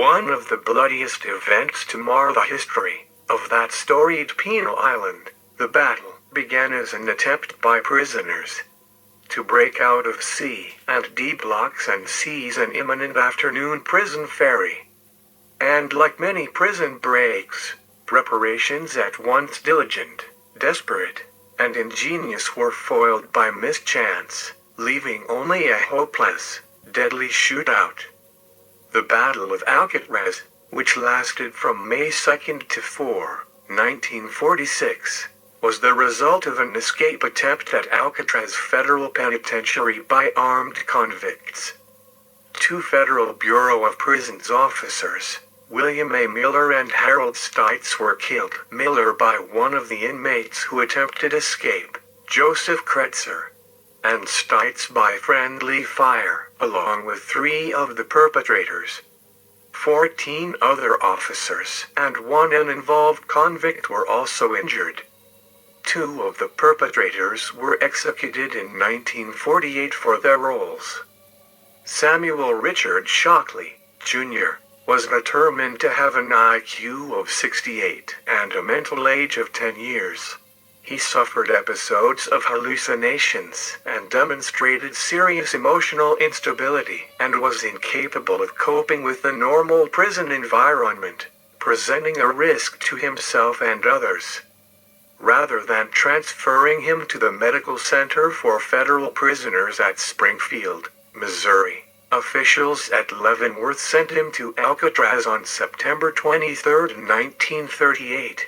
one of the bloodiest events to mar the history of that storied penal island. The battle began as an attempt by prisoners to break out of C and D blocks and seize an imminent afternoon prison ferry. And like many prison breaks, preparations at once diligent, desperate, and ingenious were foiled by mischance, leaving only a hopeless, deadly shootout. The Battle of Alcatraz, which lasted from May 2nd to 4, 1946, was the result of an escape attempt at Alcatraz Federal Penitentiary by armed convicts. Two Federal Bureau of Prisons officers, William A. Miller and Harold Stites, were killed. Miller by one of the inmates who attempted escape, Joseph Kretzer, and Stites by friendly fire, along with 3 of the perpetrators. 14 other officers and 1 uninvolved convict were also injured. 2 of the perpetrators were executed in 1948 for their roles. Samuel Richard Shcokley, Jr., was determined to have an IQ of 68 and a mental age of 10 years. He suffered episodes of hallucinations and demonstrated serious emotional instability and was incapable of coping with the normal prison environment, presenting a risk to himself and others. Rather than transferring him to the Medical Center for Federal Prisoners at Springfield, Missouri, officials at Leavenworth sent him to Alcatraz on September 23, 1938,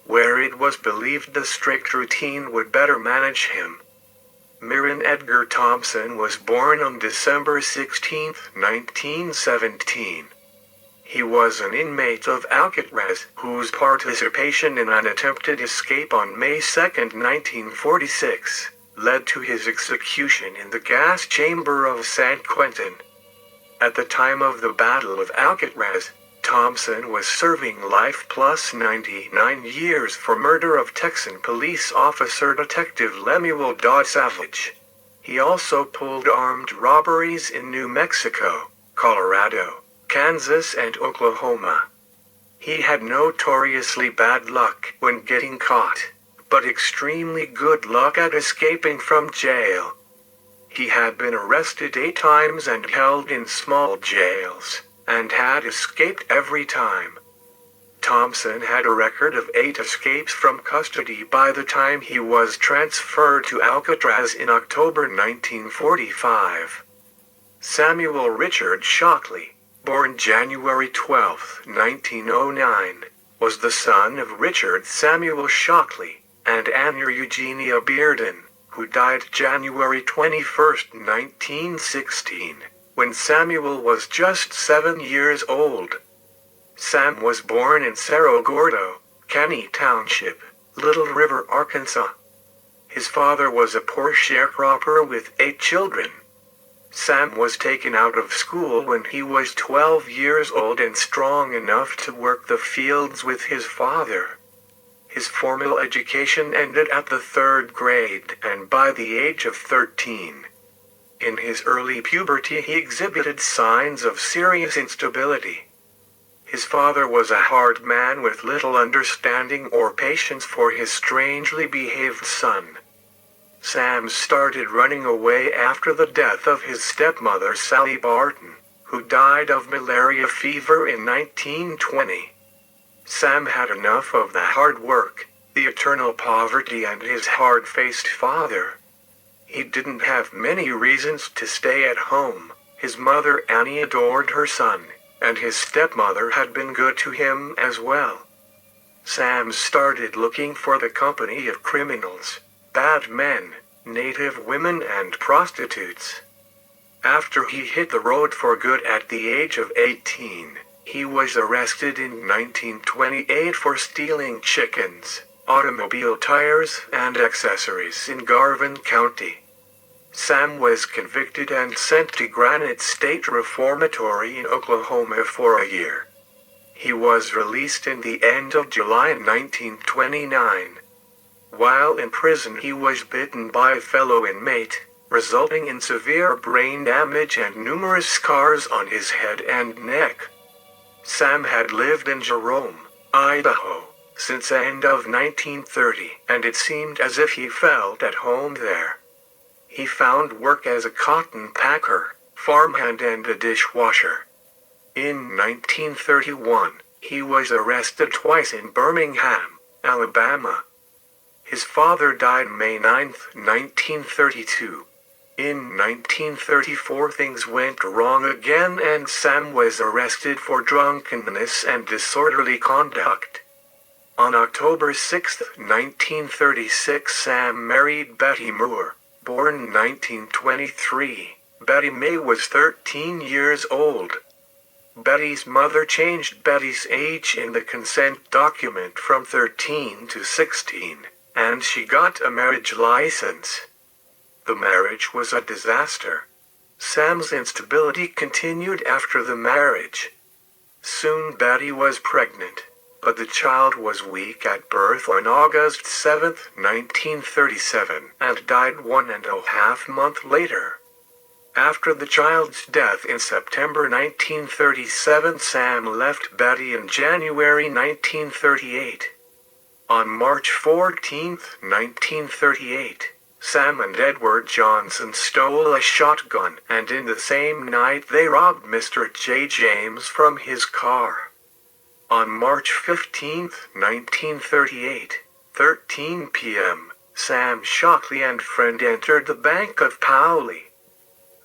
where it was believed the strict routine would better manage him. Myron Edgar Thompson was born on December 16, 1917. He was an inmate of Alcatraz whose participation in an attempted escape on May 2, 1946, led to his execution in the gas chamber of San Quentin. At the time of the Battle of Alcatraz, Thompson was serving life plus 99 years for murder of Texan police officer Detective Lemuel Dodd Savage. He also pulled armed robberies in New Mexico, Colorado, Kansas, and Oklahoma. He had notoriously bad luck when getting caught, but extremely good luck at escaping from jail. He had been arrested 8 times and held in small jails, and had escaped every time. Thompson had a record of 8 escapes from custody by the time he was transferred to Alcatraz in October 1945. Samuel Richard Shcokley, born January 12, 1909, was the son of Richard Samuel Shcokley and Anna Eugenia Bearden, who died January 21, 1916, when Samuel was just 7 years old. Sam was born in Cerro Gordo, Caney Township, Little River, Arkansas. His father was a poor sharecropper with 8 children. Sam was taken out of school when he was 12 years old and strong enough to work the fields with his father. His formal education ended at the 3rd grade and by the age of 13. In his early puberty he exhibited signs of serious instability. His father was a hard man with little understanding or patience for his strangely behaved son. Sam started running away after the death of his stepmother Sally Barton, who died of malaria fever in 1920. Sam had enough of the hard work, the eternal poverty, and his hard-faced father. He didn't have many reasons to stay at home. His mother Annie adored her son, and his stepmother had been good to him as well. Sam started looking for the company of criminals, bad men, native women, and prostitutes. After he hit the road for good at the age of 18, he was arrested in 1928 for stealing chickens, automobile tires, and accessories in Garvin County. Sam was convicted and sent to Granite State Reformatory in Oklahoma for a year. He was released in the end of July 1929. While in prison he was bitten by a fellow inmate, resulting in severe brain damage and numerous scars on his head and neck. Sam had lived in Jerome, Idaho, since the end of 1930, and it seemed as if he felt at home there. He found work as a cotton packer, farmhand and a dishwasher. In 1931, he was arrested twice in Birmingham, Alabama. His father died May 9, 1932. In 1934 things went wrong again and Sam was arrested for drunkenness and disorderly conduct. On October 6, 1936 Sam married Betty Moore, born 1923. Betty May was 13 years old. Betty's mother changed Betty's age in the consent document from 13 to 16, and she got a marriage license. The marriage was a disaster. Sam's instability continued after the marriage. Soon Betty was pregnant, but the child was weak at birth on August 7, 1937, and died 1.5 months later. After the child's death in September 1937, Sam left Betty in January 1938. On March 14, 1938, Sam and Edward Johnson stole a shotgun, and in the same night they robbed Mr. J. James from his car. On March 15, 1938, 13 p.m., Sam Shcokley and friend entered the Bank of Paoli.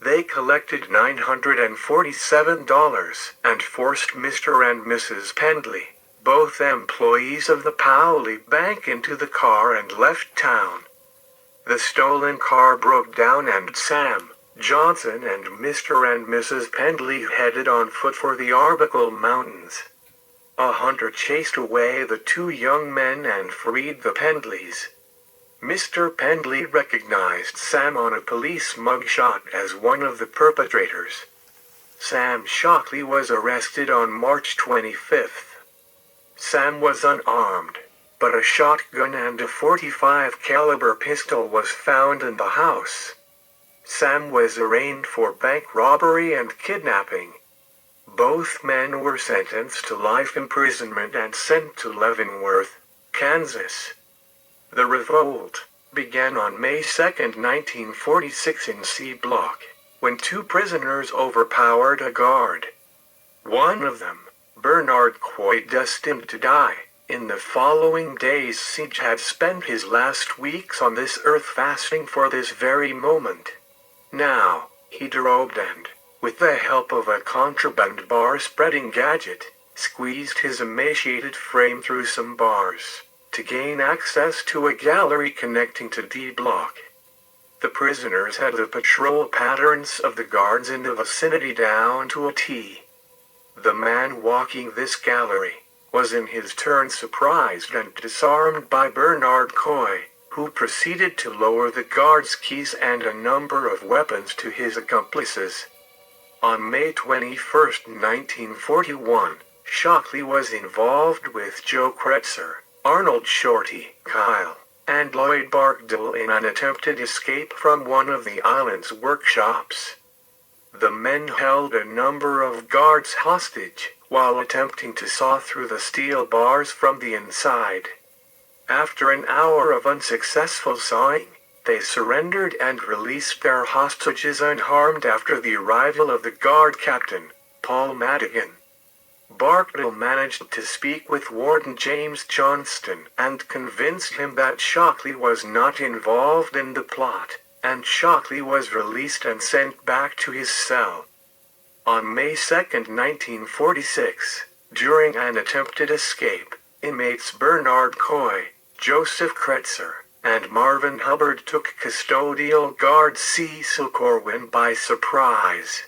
They collected $947 and forced Mr. and Mrs. Pendley, both employees of the Paoli Bank, into the car and left town. The stolen car broke down and Sam, Johnson and Mr. and Mrs. Pendley headed on foot for the Arbuckle Mountains. A hunter chased away the two young men and freed the Pendleys. Mr. Pendley recognized Sam on a police mugshot as one of the perpetrators. Sam Shcokley was arrested on March 25th. Sam was unarmed, but a shotgun and a .45 caliber pistol was found in the house. Sam was arraigned for bank robbery and kidnapping. Both men were sentenced to life imprisonment and sent to Leavenworth, Kansas. The revolt began on May 2, 1946 in C Block, when two prisoners overpowered a guard. One of them, Bernard Coy, destined to die in the following days. Siege had spent his last weeks on this earth fasting for this very moment. Now, he derobed and, with the help of a contraband bar-spreading gadget, squeezed his emaciated frame through some bars to gain access to a gallery connecting to D Block. The prisoners had the patrol patterns of the guards in the vicinity down to a T. The man walking this gallery was in his turn surprised and disarmed by Bernard Coy, who proceeded to lower the guards' keys and a number of weapons to his accomplices. On May 21, 1941, Shcokley was involved with Joe Kretzer, Arnold Shorty, Kyle, and Lloyd Barkdale in an attempted escape from one of the island's workshops. The men held a number of guards hostage while attempting to saw through the steel bars from the inside. After an hour of unsuccessful sawing, they surrendered and released their hostages unharmed after the arrival of the guard captain, Paul Madigan. Barkdale managed to speak with Warden James Johnston and convinced him that Shcokley was not involved in the plot, and Shcokley was released and sent back to his cell. On May 2, 1946, during an attempted escape, inmates Bernard Coy, Joseph Kretzer, and Marvin Hubbard took custodial guard Cecil Corwin by surprise.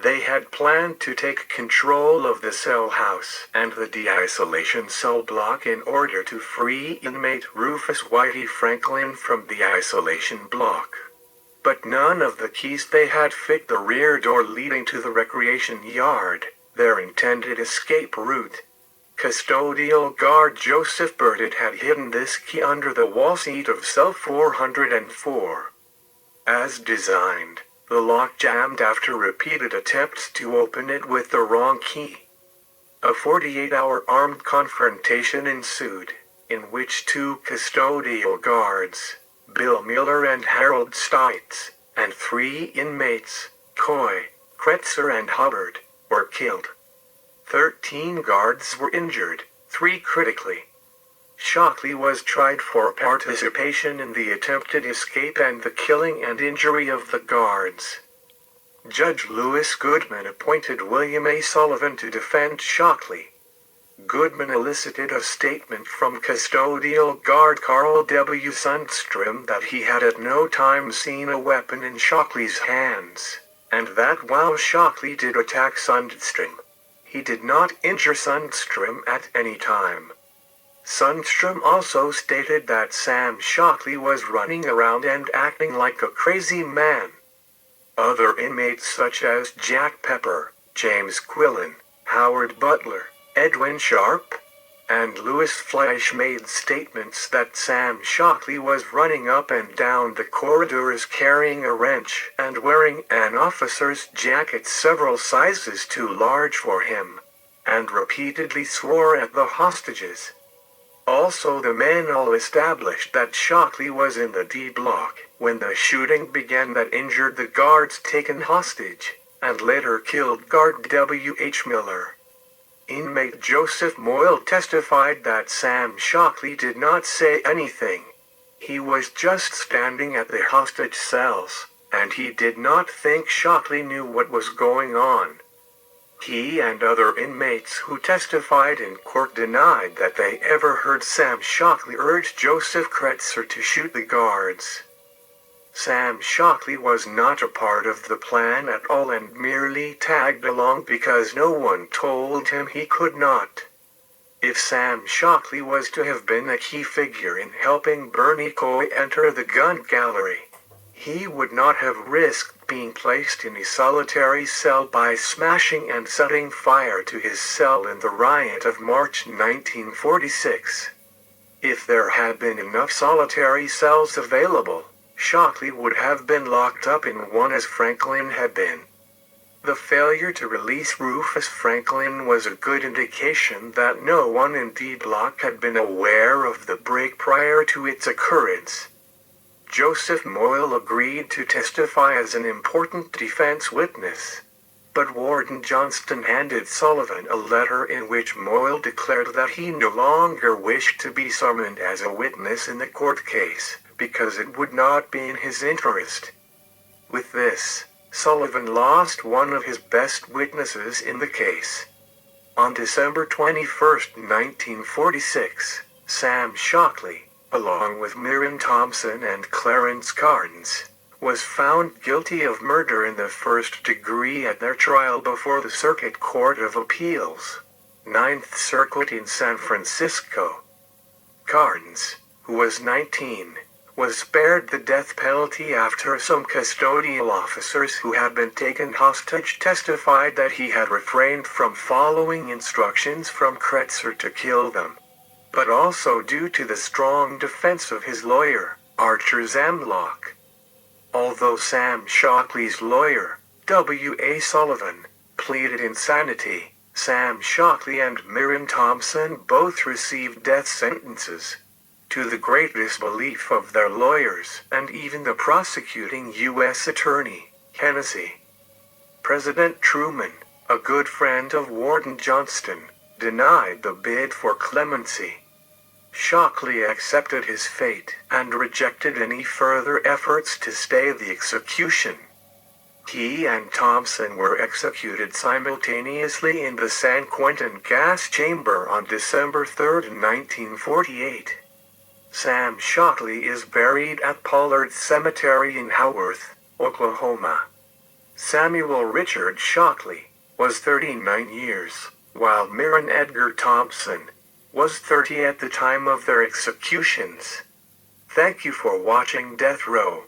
They had planned to take control of the cell house and the de-isolation cell block in order to free inmate Rufus Whitey Franklin from the isolation block. But none of the keys they had fit the rear door leading to the recreation yard, their intended escape route. Custodial guard Joseph Burdett had hidden this key under the wall seat of cell 404. As designed, the lock jammed after repeated attempts to open it with the wrong key. A 48-hour armed confrontation ensued, in which two custodial guards, Bill Miller and Harold Stites, and 3 inmates, Coy, Kretzer and Hubbard, were killed. 13 guards were injured, 3 critically. Shcokley was tried for participation in the attempted escape and the killing and injury of the guards. Judge Lewis Goodman appointed William A. Sullivan to defend Shcokley. Goodman elicited a statement from custodial guard Carl W. Sundstrom that he had at no time seen a weapon in Shockley's hands, and that while Shcokley did attack Sundstrom, he did not injure Sundstrom at any time. Sundstrom also stated that Sam Shcokley was running around and acting like a crazy man. Other inmates such as Jack Pepper, James Quillen, Howard Butler, Edwin Sharp, and Louis Fleisch made statements that Sam Shcokley was running up and down the corridors carrying a wrench and wearing an officer's jacket several sizes too large for him, and repeatedly swore at the hostages. Also, the men all established that Shcokley was in the D block when the shooting began that injured the guards taken hostage, and later killed guard W. H. Miller. Inmate Joseph Moyle testified that Sam Shcokley did not say anything. He was just standing at the hostage cells, and he did not think Shcokley knew what was going on. He and other inmates who testified in court denied that they ever heard Sam Shcokley urge Joseph Kretzer to shoot the guards. Sam Shcokley was not a part of the plan at all and merely tagged along because no one told him he could not. If Sam Shcokley was to have been a key figure in helping Bernie Coy enter the gun gallery, he would not have risked being placed in a solitary cell by smashing and setting fire to his cell in the riot of March 1946. If there had been enough solitary cells available, Shcokley would have been locked up in one as Franklin had been. The failure to release Rufus Franklin was a good indication that no one in D Block had been aware of the break prior to its occurrence. Joseph Moyle agreed to testify as an important defense witness, but Warden Johnston handed Sullivan a letter in which Moyle declared that he no longer wished to be summoned as a witness in the court case, because it would not be in his interest. With this, Sullivan lost one of his best witnesses in the case. On December 21, 1946, Sam Shcokley, along with Miriam Thompson and Clarence Carnes, was found guilty of murder in the first degree at their trial before the Circuit Court of Appeals, 9th Circuit in San Francisco. Carnes, who was 19, was spared the death penalty after some custodial officers who had been taken hostage testified that he had refrained from following instructions from Kretzer to kill them, but also due to the strong defense of his lawyer, Archer Zamlock. Although Sam Shockley's lawyer, W. A. Sullivan, pleaded insanity, Sam Shcokley and Miriam Thompson both received death sentences, to the great disbelief of their lawyers and even the prosecuting U.S. Attorney, Hennessy. President Truman, a good friend of Warden Johnston, denied the bid for clemency. Shcokley accepted his fate and rejected any further efforts to stay the execution. He and Thompson were executed simultaneously in the San Quentin gas chamber on December 3, 1948. Sam Shcokley is buried at Pollard Cemetery in Haworth, Oklahoma. Samuel Richard Shcokley was 39 years, while Myron Edgar Thompson was 30 at the time of their executions. Thank you for watching Death Row.